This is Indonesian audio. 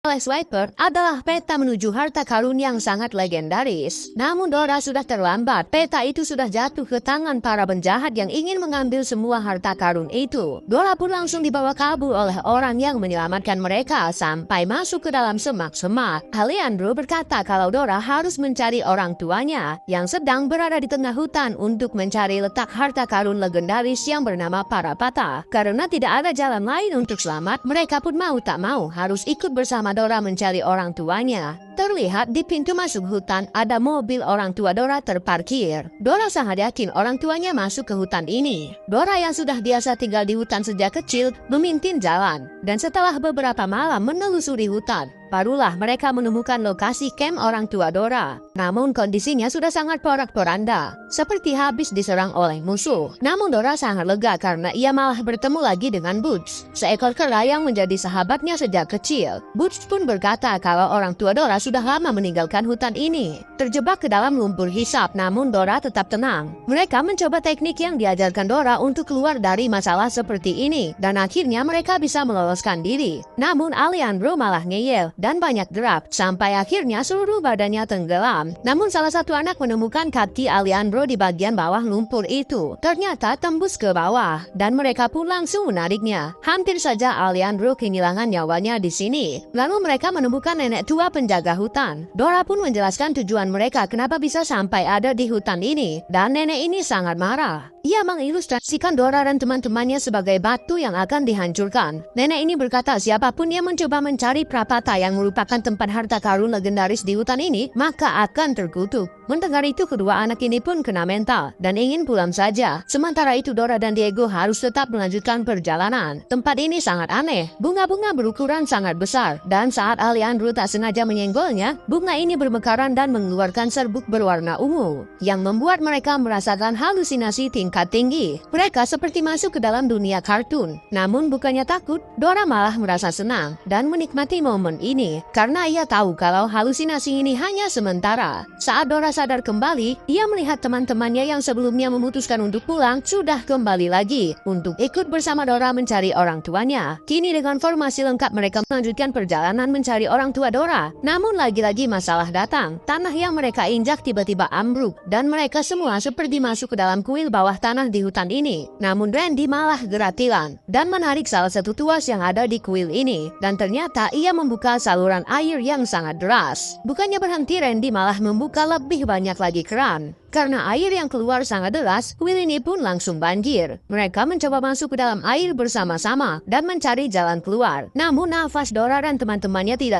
Oleh Swiper adalah peta menuju harta karun yang sangat legendaris. Namun Dora sudah terlambat. Peta itu sudah jatuh ke tangan para penjahat yang ingin mengambil semua harta karun itu. Dora pun langsung dibawa kabur oleh orang yang menyelamatkan mereka sampai masuk ke dalam semak-semak. Alejandro berkata kalau Dora harus mencari orang tuanya yang sedang berada di tengah hutan untuk mencari letak harta karun legendaris yang bernama Parapata. Karena tidak ada jalan lain untuk selamat, mereka pun mau tak mau harus ikut bersama Dora mencari orang tuanya. Terlihat di pintu masuk hutan ada mobil orang tua Dora terparkir. Dora sangat yakin orang tuanya masuk ke hutan ini. Dora yang sudah biasa tinggal di hutan sejak kecil memintin jalan. Dan setelah beberapa malam menelusuri hutan, barulah mereka menemukan lokasi camp orang tua Dora. Namun kondisinya sudah sangat porak-poranda, seperti habis diserang oleh musuh. Namun Dora sangat lega karena ia malah bertemu lagi dengan Boots, seekor kera yang menjadi sahabatnya sejak kecil. Boots pun berkata kalau orang tua Dora sudah lama meninggalkan hutan ini, terjebak ke dalam lumpur hisap. Namun Dora tetap tenang. Mereka mencoba teknik yang diajarkan Dora untuk keluar dari masalah seperti ini, dan akhirnya mereka bisa meloloskan diri. Namun Alejandro malah ngeyel dan banyak derap, sampai akhirnya seluruh badannya tenggelam. Namun salah satu anak menemukan kaki Alejandro di bagian bawah lumpur itu. Ternyata tembus ke bawah, dan mereka pun langsung menariknya. Hampir saja Alejandro kehilangan nyawanya di sini. Lalu mereka menemukan nenek tua penjaga hutan. Dora pun menjelaskan tujuan mereka kenapa bisa sampai ada di hutan ini, dan nenek ini sangat marah. Ia mengilustrasikan Dora dan teman-temannya sebagai batu yang akan dihancurkan. Nenek ini berkata siapapun yang mencoba mencari Prapata yang merupakan tempat harta karun legendaris di hutan ini, maka akan terkutuk. Mendengar itu kedua anak ini pun kena mental dan ingin pulang saja. Sementara itu Dora dan Diego harus tetap melanjutkan perjalanan. Tempat ini sangat aneh. Bunga-bunga berukuran sangat besar, dan saat Alejandro tak sengaja menyenggolnya, bunga ini bermekaran dan mengeluarkan serbuk berwarna ungu yang membuat mereka merasakan halusinasi tingkat tinggi. Mereka seperti masuk ke dalam dunia kartun. Namun bukannya takut, Dora malah merasa senang dan menikmati momen ini karena ia tahu kalau halusinasi ini hanya sementara. Saat Dora sadar kembali, ia melihat teman-temannya yang sebelumnya memutuskan untuk pulang sudah kembali lagi untuk ikut bersama Dora mencari orang tuanya. Kini dengan formasi lengkap mereka melanjutkan perjalanan mencari orang tua Dora. Namun lagi-lagi masalah datang. Tanah yang mereka injak tiba-tiba ambruk dan mereka semua seperti masuk ke dalam kuil bawah tanah di hutan ini. Namun Randy malah geratilan dan menarik salah satu tuas yang ada di kuil ini, dan ternyata ia membuka saluran air yang sangat deras. Bukannya berhenti, Randy malah membuka lebih banyak lagi keran. Karena air yang keluar sangat deras, kuil ini pun langsung banjir. Mereka mencoba masuk ke dalam air bersama-sama dan mencari jalan keluar. Namun nafas Dora dan teman-temannya tidak